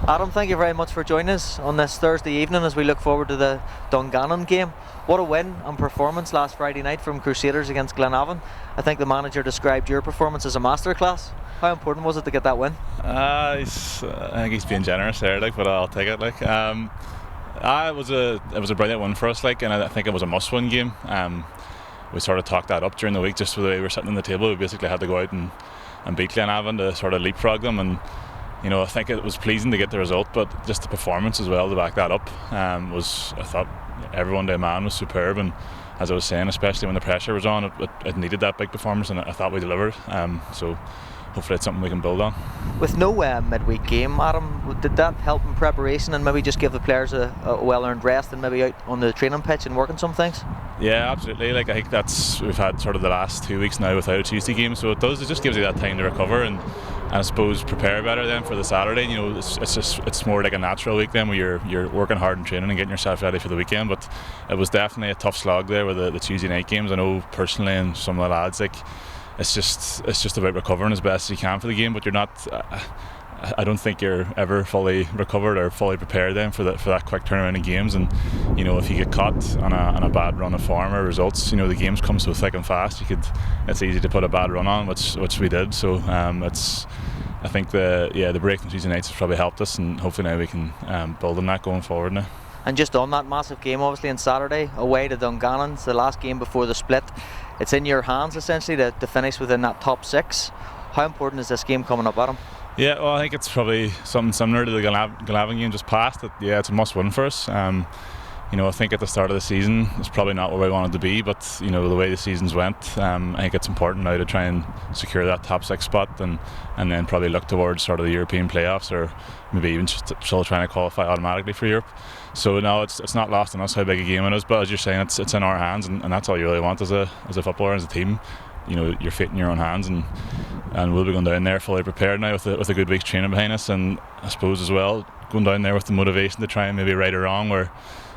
Adam, thank you very much for joining us on this Thursday evening as we look forward to the Dungannon game. What a win and performance last Friday night from Crusaders against Glenavon. I think the manager described your performance as a masterclass. How important was it to get that win? I think he's being generous there, but I'll take it. It was a brilliant win for us, and I think it was a must-win game. We sort of talked that up during the week, just with the way we were sitting on the table. We basically had to go out and beat Glenavon to sort of leapfrog them, and I think it was pleasing to get the result, but just the performance as well to back that up I thought everyone to a man was superb, and as I was saying, especially when the pressure was on, it needed that big performance, and I thought we delivered. So hopefully it's something we can build on. With no midweek game, Adam, did that help in preparation and maybe just give the players a well-earned rest and maybe out on the training pitch and working some things? Yeah, absolutely. I think we've had sort of the last 2 weeks now without a Tuesday game, so it just gives you that time to recover and I suppose prepare better then for the Saturday. It's more like a natural week then where you're working hard in training and getting yourself ready for the weekend. But it was definitely a tough slog there with the Tuesday night games. I know personally, and some of the lads, it's just about recovering as best as you can for the game. But you're not. I don't think you're ever fully recovered or fully prepared then for that quick turnaround of games. And if you get caught on a bad run of form or results, the games come so thick and fast. It's easy to put a bad run on, which we did. So I think the break from Tuesday nights has probably helped us, and hopefully now we can build on that going forward now. And just on that massive game, obviously on Saturday, away to Dungannon, it's the last game before the split. It's in your hands essentially to finish within that top 6. How important is this game coming up, Adam? Yeah, well, I think it's probably something similar to the Glenavon game just past. It's a must-win for us. I think at the start of the season, it's probably not where we wanted to be, but the way the seasons went, I think it's important now to try and secure that top 6 spot, and then probably look towards sort of the European playoffs, or maybe even still trying to qualify automatically for Europe. So no, it's not lost on us how big a game it is, but as you're saying, it's in our hands, and that's all you really want as a footballer, as a team. Your fate in your own hands, and we'll be going down there fully prepared now with a good week's training behind us, and I suppose as well going down there with the motivation to try and maybe right or wrong, where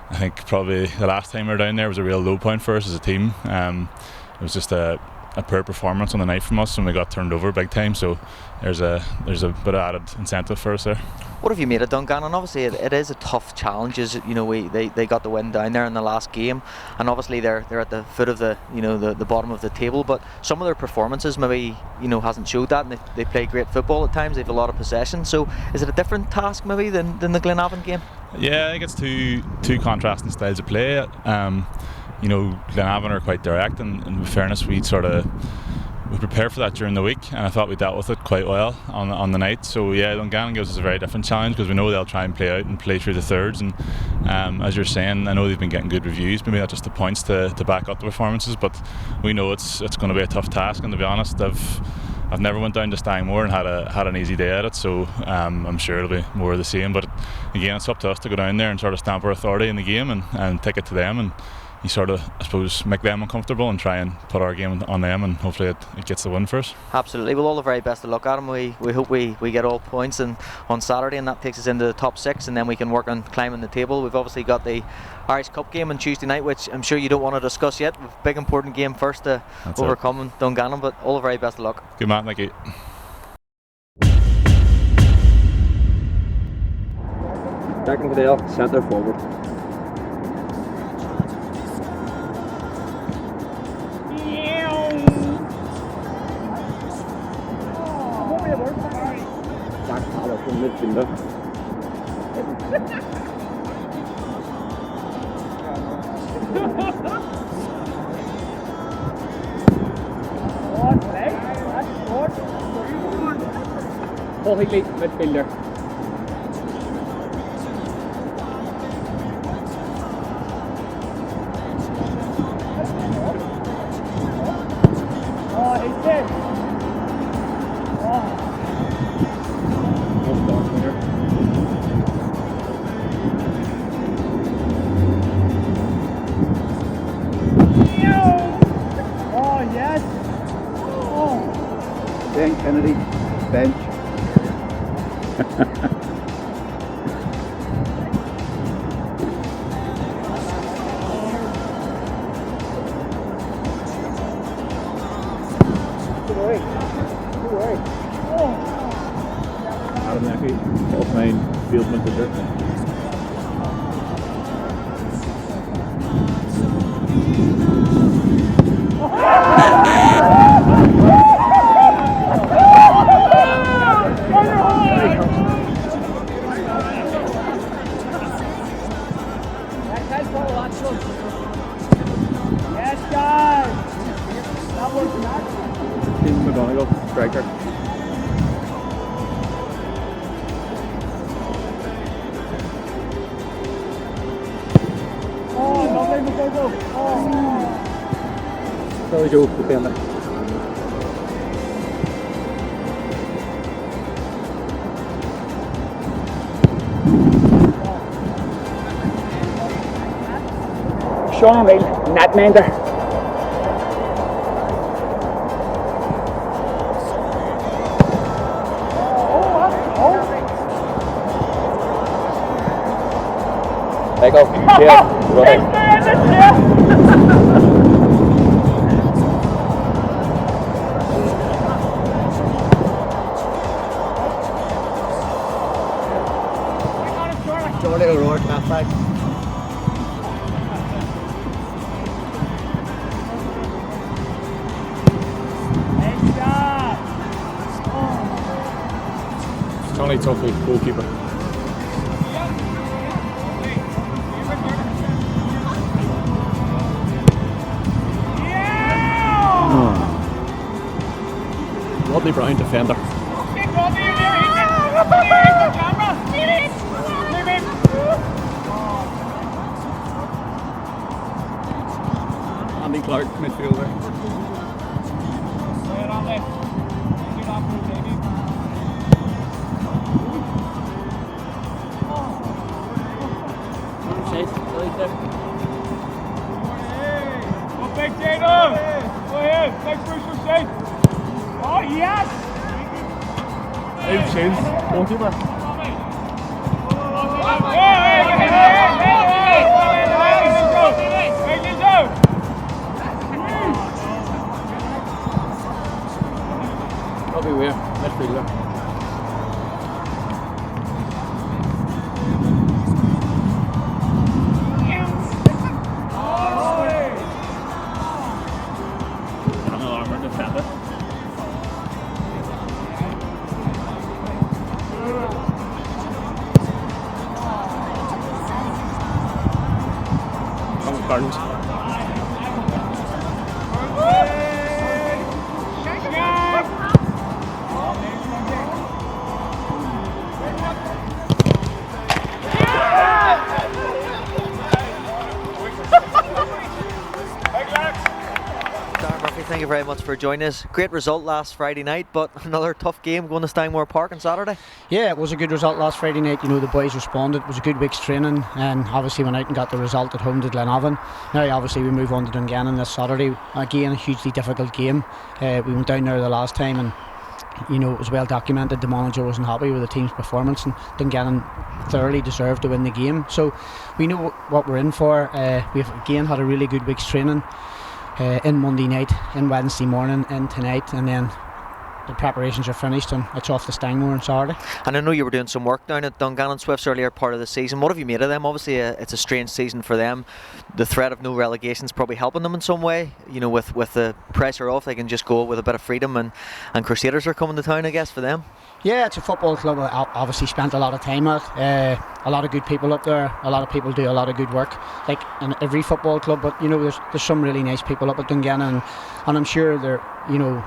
I think probably the last time we were down there was a real low point for us as a team. It was just a poor performance on the night from us, and we got turned over big time, so there's a bit of added incentive for us there. What have you made of Dungannon? Obviously it is a tough challenge. They got the win down there in the last game, and obviously they're at the foot of the bottom of the table, but some of their performances maybe hasn't showed that, and they play great football at times. They have a lot of possession, so is it a different task maybe than the Glenavon game? Yeah, I think it's two contrasting styles of play. Glenavon are quite direct, and in fairness we prepared for that during the week, and I thought we dealt with it quite well on the night. So yeah, Dungannon gives us a very different challenge, because we know they'll try and play out and play through the thirds, and as you're saying, I know they've been getting good reviews, maybe not just the points to back up the performances, but we know it's going to be a tough task, and to be honest, I've never went down to Stangmore and had an easy day at it, so I'm sure it'll be more of the same. But again, it's up to us to go down there and sort of stamp our authority in the game and take it to them, and you sort of, I suppose, make them uncomfortable and try and put our game on them, and hopefully it gets the win for us. Absolutely. Well, all the very best of luck, Adam. We hope we get all points on Saturday, and that takes us into the top 6, and then we can work on climbing the table. We've obviously got the Irish Cup game on Tuesday night, which I'm sure you don't want to discuss yet. Big important game first to overcome Dungannon, but all the very best of luck. Good man, thank you. Second Cadell, centre forward. Jack Haller from midfielder. Paul Higley, midfielder. Ben Kennedy, bench. Adam Lecky. Off mine, field midfielder. Yes, guys! That was nice. Team McGonagall, striker. Oh, lovely McGonagall. Oh. Sorry Joe, defender. Sean O'Neill, Netminder. Back off. Yeah, running. Jordy O'Rourke, halfback. Tony Tuffy, goalkeeper. Rodney Brown, defender. Andy Clark, midfielder. Oh, yes! Dave Shins, goalkeeper. Robbie Weir, midfielder. Gardens. Darren Murphy, thank you very much for joining us. Great result last Friday night, but another tough game going to Stangmore Park on Saturday. Yeah, it was a good result last Friday night. You know, the boys responded. It was a good week's training, and obviously went out and got the result at home to Glenavon. Now obviously we move on to Dungannon this Saturday. Again, a hugely difficult game. We went down there the last time, and you know, it was well documented the manager wasn't happy with the team's performance, and Dungannon thoroughly deserved to win the game. So we know what we're in for. We've again had a really good week's training. In Monday night, in Wednesday morning, in tonight, and then the preparations are finished and it's off to Stangmore on Saturday. And I know you were doing some work down at Dungannon Swifts earlier part of the season. What have you made of them? Obviously it's a strange season for them. The threat of no relegation is probably helping them in some way. You know, with the pressure off, they can just go with a bit of freedom, and Crusaders are coming to town, I guess, for them. Yeah, it's a football club I obviously spent a lot of time at. A lot of good people up there. A lot of people do a lot of good work, like in every football club. But you know, there's some really nice people up at Dungannon, and I'm sure they're, you know,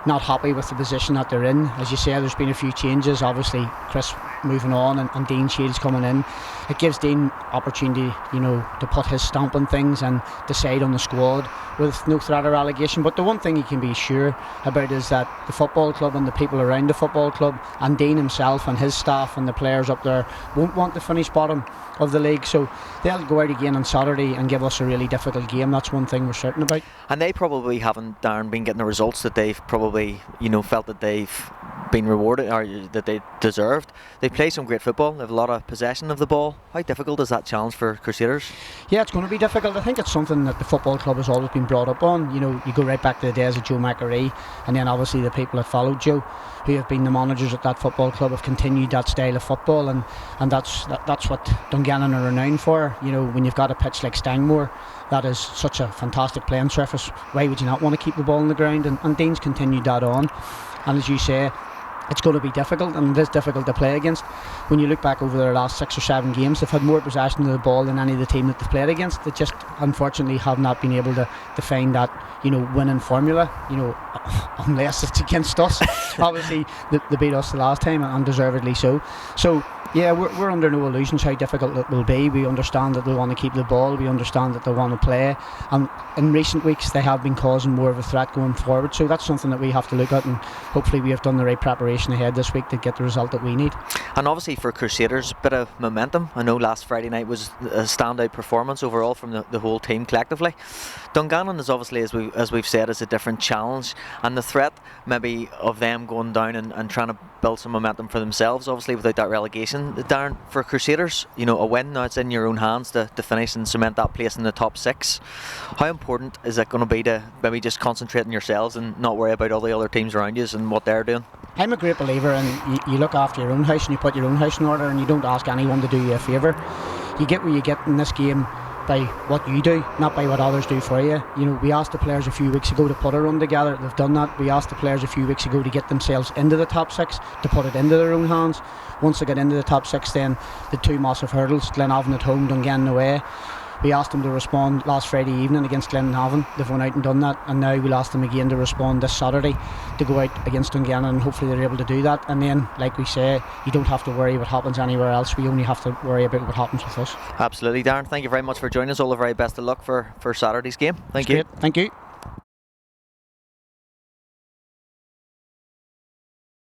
not happy with the position that they're in. As you say, there's been a few changes. Obviously, Chris moving on and Dean Shields coming in. It gives Dean opportunity, you know, to put his stamp on things and decide on the squad with no threat of relegation. But the one thing you can be sure about is that the football club and the people around the football club and Dean himself and his staff and the players up there won't want to finish bottom of the league. So they'll go out again on Saturday and give us a really difficult game. That's one thing we're certain about. And they probably haven't, Darren, been getting the results that they've probably, you know, felt that they've been rewarded or that they deserved. They've they play some great football. They have a lot of possession of the ball. How difficult is that challenge for Crusaders? Yeah, it's going to be difficult. I think it's something that the football club has always been brought up on. You know, you go right back to the days of Joe McAree, and then obviously the people that followed Joe, who have been the managers at that football club, have continued that style of football, and that's what Dungannon are renowned for. You know, when you've got a pitch like Stangmore, that is such a fantastic playing surface. Why would you not want to keep the ball on the ground? And Dean's continued that on. And as you say, it's going to be difficult, and it is difficult to play against. When you look back over their last 6 or 7 games, they've had more possession of the ball than any of the team that they've played against. They just unfortunately have not been able to find that, you know, winning formula, you know, unless it's against us. Obviously they beat us the last time, and deservedly so. So yeah, we're under no illusions how difficult it will be. We understand that they want to keep the ball, we understand that they want to play, and in recent weeks they have been causing more of a threat going forward, so that's something that we have to look at, and hopefully we have done the right preparation ahead this week to get the result that we need. And obviously for Crusaders, bit of momentum. I know last Friday night was a standout performance overall from the whole team collectively. Dungannon is obviously, as we've said, is a different challenge, and the threat maybe of them going down and trying to build some momentum for themselves, obviously without that relegation. Darren, for Crusaders, you know, a win now, it's in your own hands to finish and cement that place in the top 6. How important is it going to be to maybe just concentrate on yourselves and not worry about all the other teams around you and what they're doing? I'm a great believer in you look after your own house and you put your own house in order, and you don't ask anyone to do you a favour. You get what you get in this game by what you do, not by what others do for you. You know, we asked the players a few weeks ago to put a run together. They've done that. We asked the players a few weeks ago to get themselves into the top 6, to put it into their own hands. Once they get into the top 6, then the 2 massive hurdles, Glenavon at home, Dungannon away. We asked them to respond last Friday evening against Glenavon. They've went out and done that, and now we'll ask them again to respond this Saturday to go out against Dungannon, and hopefully they're able to do that. And then, like we say, you don't have to worry what happens anywhere else. We only have to worry about what happens with us. Absolutely, Darren. Thank you very much for joining us. All the very best of luck for Saturday's game. Thank you. Great. Thank you.